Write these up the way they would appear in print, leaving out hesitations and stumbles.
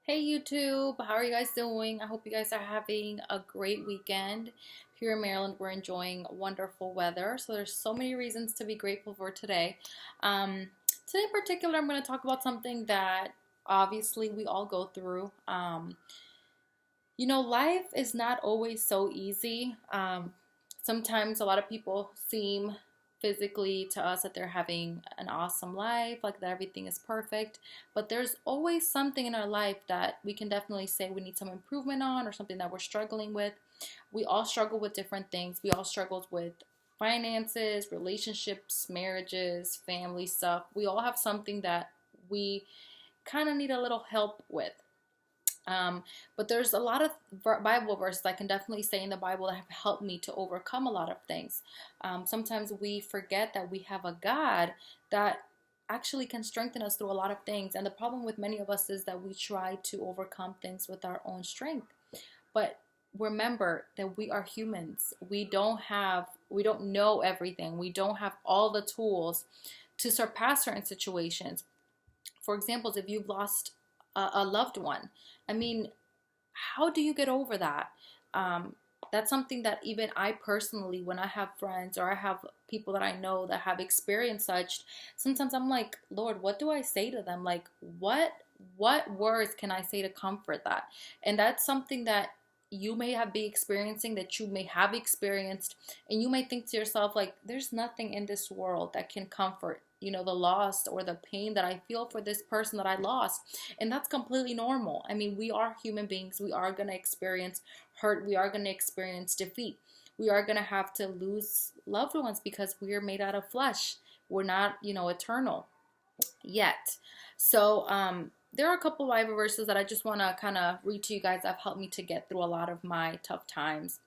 Hey YouTube, how are you guys doing? I hope you guys are having a great weekend. Here in Maryland, we're enjoying wonderful weather, so there's so many reasons to be grateful for today. Today in particular, I'm going to talk about something that obviously we all go through. Life is not always so easy. Sometimes a lot of people seem physically to us that they're having an awesome life, like that everything is perfect. But there's always something in our life that we can definitely say we need some improvement on or something that we're struggling with. We all struggle with different things. We all struggle with finances, relationships, marriages, family stuff. We all have something that we kind of need a little help with. But there's a lot of Bible verses I can definitely say in the Bible that have helped me to overcome a lot of things. Sometimes we forget that we have a God that actually can strengthen us through a lot of things. And the problem with many of us is that we try to overcome things with our own strength. But remember that we are humans. We don't know everything. We don't have all the tools to surpass certain situations. For example, if you've lost a loved one, I mean, how do you get over that? That's something that even I personally, when I have friends or I have people that I know that have experienced such, sometimes I'm like, Lord, what do I say to them? Like, what words can I say to comfort that? And that's something that you may have been experiencing, that you may have experienced, and you may think to yourself, like, there's nothing in this world that can comfort the loss or the pain that I feel for this person that I lost. And that's completely normal. I mean, we are human beings. We are going to experience hurt. We are going to experience defeat. We are going to have to lose loved ones because we are made out of flesh. We're not, eternal yet. So, there are a couple Bible verses that I just want to kind of read to you guys that have helped me to get through a lot of my tough times.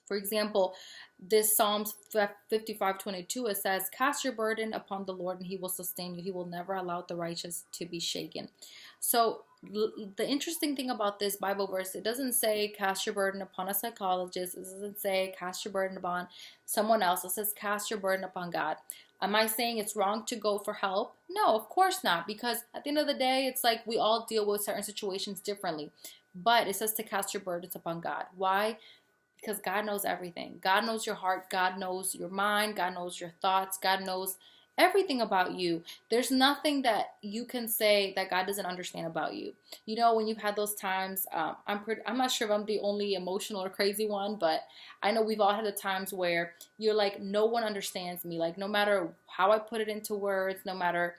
For example, this Psalms 55:22, it says, "Cast your burden upon the Lord and he will sustain you. He will never allow the righteous to be shaken." So the interesting thing about this Bible verse, it doesn't say cast your burden upon a psychologist. It doesn't say cast your burden upon someone else. It says cast your burden upon God. Am I saying it's wrong to go for help? No, of course not. Because at the end of the day, it's like we all deal with certain situations differently. But it says to cast your burdens upon God. Why? Because God knows everything. God knows your heart. God knows your mind. God knows your thoughts. God knows everything about you. There's nothing that you can say that God doesn't understand about you. When you've had those times, I'm not sure if I'm the only emotional or crazy one, but I know we've all had the times where you're like, no one understands me. Like, no matter how I put it into words, no matter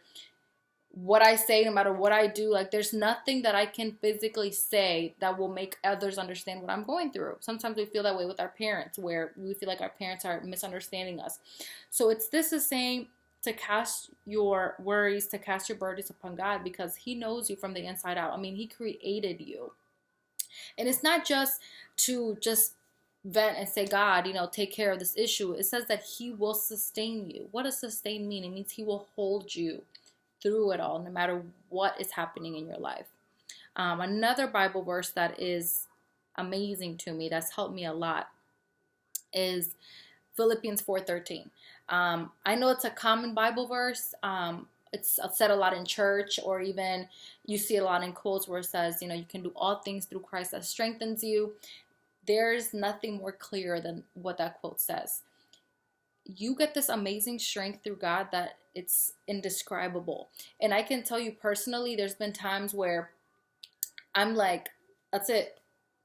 what I say, no matter what I do, like there's nothing that I can physically say that will make others understand what I'm going through. Sometimes we feel that way with our parents, where we feel like our parents are misunderstanding us. So this is saying to cast your worries, to cast your burdens upon God, because he knows you from the inside out. I mean, he created you. And it's not just to just vent and say, God, take care of this issue. It says that he will sustain you. What does sustain mean? It means he will hold you through it all, no matter what is happening in your life. Another Bible verse that is amazing to me, that's helped me a lot, is Philippians 4:13. I know it's a common Bible verse. It's said a lot in church, or even you see a lot in quotes where it says, you can do all things through Christ that strengthens you. There's nothing more clear than what that quote says. You get this amazing strength through God that it's indescribable. And I can tell you personally, there's been times where I'm like, that's it.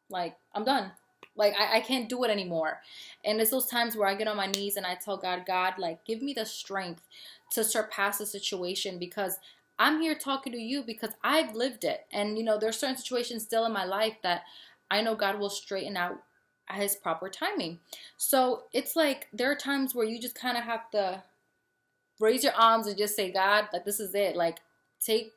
Like, I'm done. Like, I can't do it anymore. And it's those times where I get on my knees and I tell God, like, give me the strength to surpass the situation, because I'm here talking to you because I've lived it. And, there's certain situations still in my life that I know God will straighten out at his proper timing. So it's like there are times where you just kind of have to raise your arms and just say, God, like, this is it. Like, take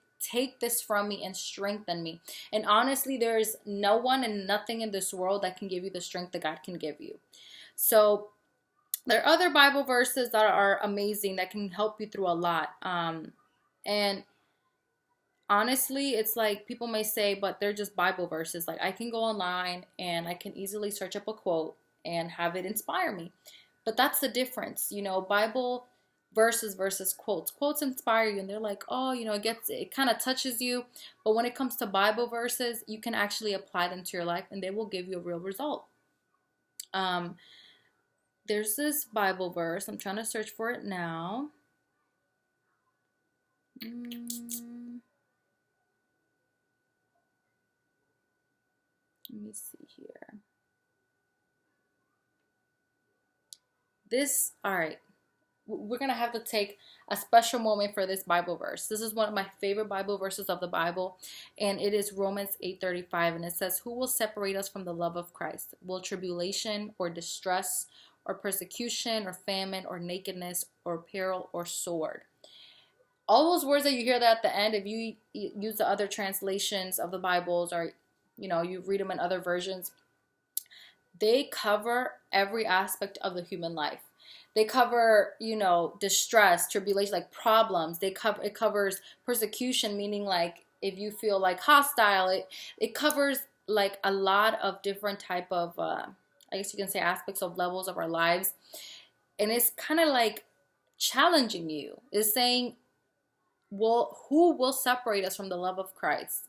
this from me and strengthen me. And honestly, there's no one and nothing in this world that can give you the strength that God can give you. So there are other Bible verses that are amazing that can help you through a lot. And honestly, it's like people may say, but they're just Bible verses. Like, I can go online and I can easily search up a quote and have it inspire me. But that's the difference. Bible verses versus quotes. Quotes inspire you and they're like, oh, it kind of touches you. But when it comes to Bible verses, you can actually apply them to your life and they will give you a real result. Um, there's this Bible verse. I'm trying to search for it now. Let me see here. All right. We're going to have to take a special moment for this Bible verse. This is one of my favorite Bible verses of the Bible, and it is Romans 8:35, and it says, "Who will separate us from the love of Christ? Will tribulation or distress or persecution or famine or nakedness or peril or sword?" All those words that you hear that at the end, if you use the other translations of the Bibles or you read them in other versions, they cover every aspect of the human life. They cover, distress, tribulation, like problems. It covers persecution, meaning like if you feel like hostile. It covers like a lot of different type of, I guess you can say, aspects of levels of our lives. And it's kind of like challenging you. It's saying, well, who will separate us from the love of Christ?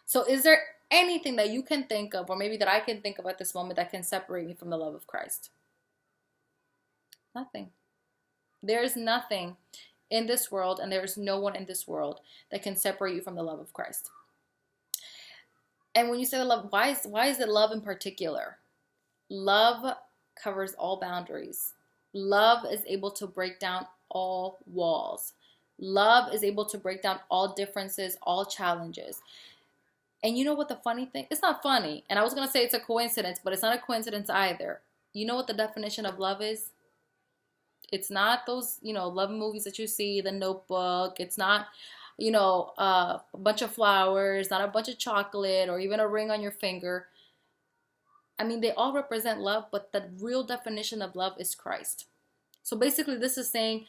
So is there anything that you can think of, or maybe that I can think of at this moment, that can separate me from the love of Christ? Nothing. There is nothing in this world, and there is no one in this world that can separate you from the love of Christ. And when you say love, why is it love in particular? Love covers all boundaries. Love is able to break down all walls. Love is able to break down all differences, all challenges. And you know what the funny thing? It's not funny. And I was going to say it's a coincidence, but it's not a coincidence either. You know what the definition of love is? It's not those, love movies that you see, The Notebook. It's not, a bunch of flowers, not a bunch of chocolate, or even a ring on your finger. I mean, they all represent love, but the real definition of love is Christ. So basically, this is saying,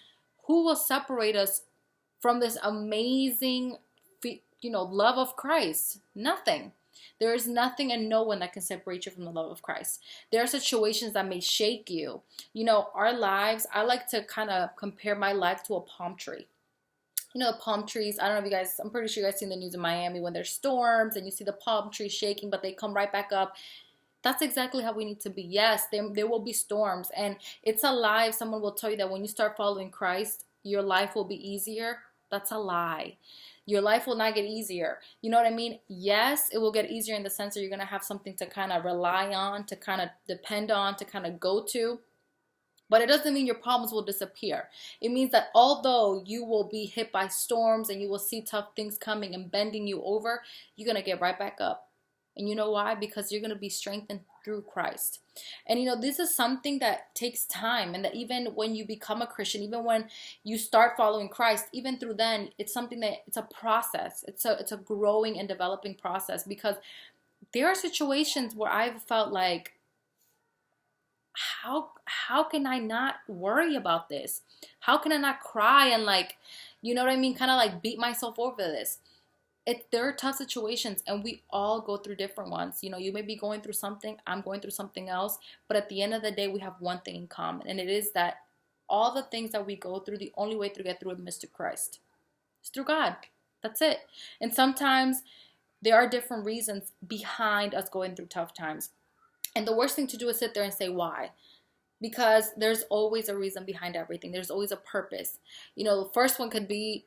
who will separate us from this amazing, love of Christ? Nothing. There is nothing and no one that can separate you from the love of Christ. There are situations that may shake you. Our lives, I like to kind of compare my life to a palm tree. Palm trees, I don't know if you guys, I'm pretty sure you guys seen the news in Miami when there's storms and you see the palm trees shaking, but they come right back up. That's exactly how we need to be. Yes, there will be storms, and it's a lie if someone will tell you that when you start following Christ, your life will be easier. That's a lie. Your life will not get easier. You know what I mean? Yes, it will get easier in the sense that you're going to have something to kind of rely on, to kind of depend on, to kind of go to. But it doesn't mean your problems will disappear. It means that although you will be hit by storms and you will see tough things coming and bending you over, you're going to get right back up. And you know why? Because you're going to be strengthened through Christ. And this is something that takes time, and that even when you become a Christian, even when you start following Christ, even through then, it's something that it's a process. It's a growing and developing process, because there are situations where I've felt like, how can I not worry about this? How can I not cry and kind of like beat myself over this? There are tough situations, and we all go through different ones. You may be going through something, I'm going through something else, but at the end of the day, we have one thing in common, and it is that all the things that we go through, the only way to get through them is through Christ. It's through God. That's it. And sometimes there are different reasons behind us going through tough times. And the worst thing to do is sit there and say, why? Because there's always a reason behind everything. There's always a purpose. The first one could be,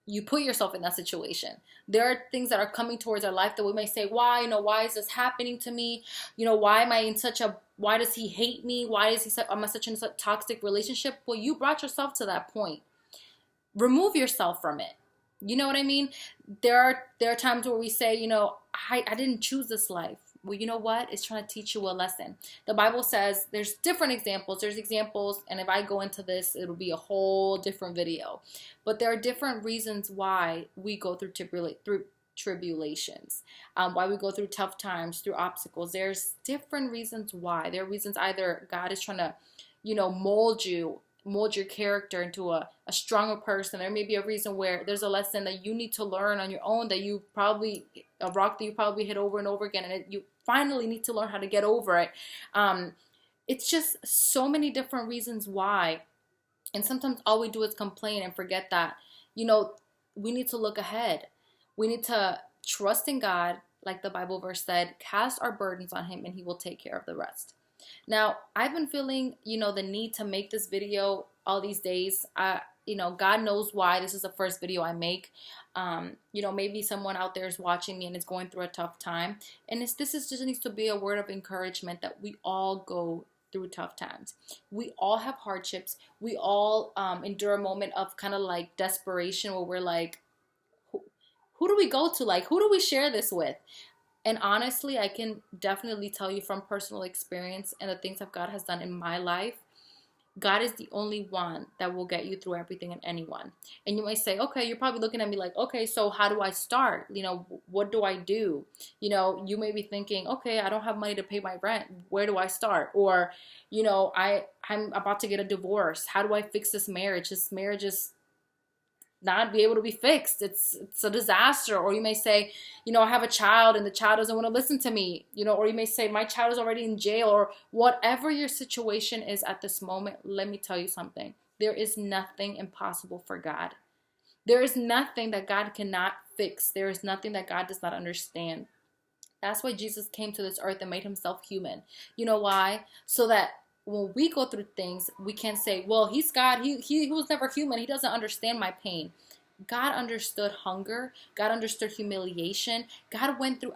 you put yourself in that situation. There are things that are coming towards our life that we may say, why? Why is this happening to me? Why am I in why does he hate me? Why is am I such in a toxic relationship? Well, you brought yourself to that point. Remove yourself from it. You know what I mean? There are times where we say, I didn't choose this life. Well, you know what? It's trying to teach you a lesson. The Bible says there's different examples. There's examples, and if I go into this, it'll be a whole different video. But there are different reasons why we go through tribulations, why we go through tough times, through obstacles. There's different reasons why. There are reasons either God is trying to, mold your character into a stronger person. There may be a reason where there's a lesson that you need to learn on your own, that a rock that you probably hit over and over again, and you finally need to learn how to get over it. It's just so many different reasons why And sometimes all we do is complain and forget that, you know, we need to look ahead. We need to trust in God, like the Bible verse said, cast our burdens on him and he will take care of the rest. Now, I've been feeling, the need to make this video all these days. God knows why this is the first video I make. Maybe someone out there is watching me and is going through a tough time. And this is just needs to be a word of encouragement that we all go through tough times. We all have hardships. We all endure a moment of kind of like desperation where we're like, who do we go to? Like, who do we share this with? And honestly, I can definitely tell you from personal experience and the things that God has done in my life, God is the only one that will get you through everything and anyone. And you might say, okay, you're probably looking at me like, okay, so how do I start? What do I do? You may be thinking, okay, I don't have money to pay my rent. Where do I start? Or, I'm about to get a divorce. How do I fix this marriage? This marriage is not be able to be fixed. It's a disaster. Or you may say, I have a child and the child doesn't want to listen to me, or you may say my child is already in jail, or whatever your situation is at this moment. Let me tell you something. There is nothing impossible for God. There is nothing that God cannot fix. There is nothing that God does not understand. That's why Jesus came to this earth and made himself human. You know why? So that when we go through things, we can say, well, he's God. He was never human. He doesn't understand my pain. God understood hunger. God understood humiliation. God went through,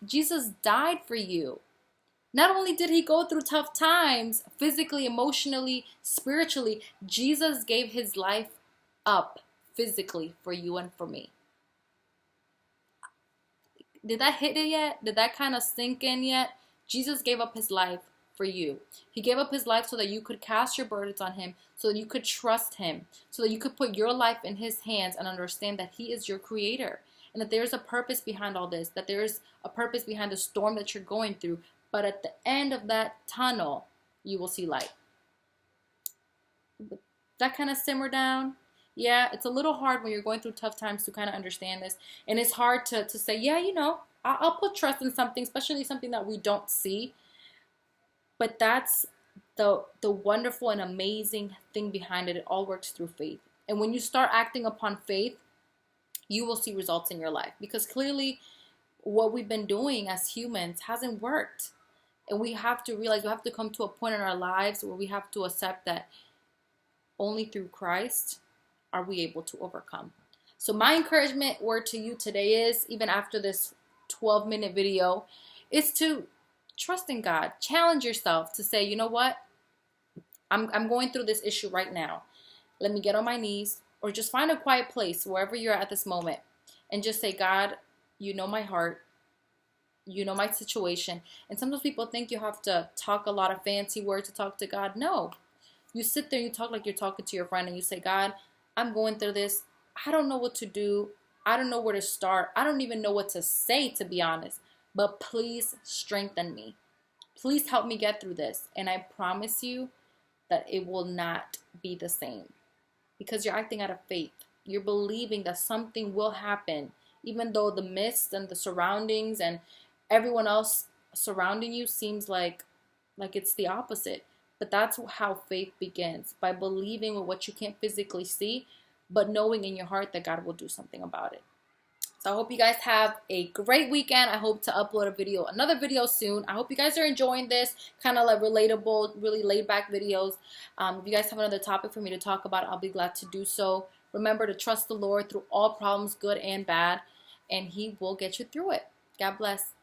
Jesus died for you. Not only did he go through tough times, physically, emotionally, spiritually, Jesus gave his life up physically for you and for me. Did that hit it yet? Did that kind of sink in yet? Jesus gave up his life for you. He gave up his life so that you could cast your burdens on him, so that you could trust him, so that you could put your life in his hands and understand that he is your creator, and that there's a purpose behind all this, that there's a purpose behind the storm that you're going through. But at the end of that tunnel, you will see light. That kind of simmer down. Yeah, it's a little hard when you're going through tough times to kind of understand this. And it's hard to say, yeah, I'll put trust in something, especially something that we don't see. But that's the wonderful and amazing thing behind it. It all works through faith. And when you start acting upon faith, you will see results in your life. Because clearly what we've been doing as humans hasn't worked. And we have to realize, we have to come to a point in our lives where we have to accept that only through Christ are we able to overcome. So my encouragement word to you today is, even after this 12-minute video, is to trust in God. Challenge yourself to say, you know what? I'm going through this issue right now. Let me get on my knees, or just find a quiet place wherever you're at this moment and just say, God, you know my heart. You know my situation. And sometimes people think you have to talk a lot of fancy words to talk to God. No. You sit there and you talk like you're talking to your friend, and you say, God, I'm going through this. I don't know what to do. I don't know where to start. I don't even know what to say, to be honest. But please strengthen me. Please help me get through this. And I promise you that it will not be the same, because you're acting out of faith. You're believing that something will happen, even though the mist and the surroundings and everyone else surrounding you seems like it's the opposite. But that's how faith begins, by believing with what you can't physically see, but knowing in your heart that God will do something about it. So I hope you guys have a great weekend. I hope to upload another video soon. I hope you guys are enjoying this kind of like relatable, really laid back videos. If you guys have another topic for me to talk about, I'll be glad to do so. Remember to trust the Lord through all problems, good and bad, and he will get you through it. God bless.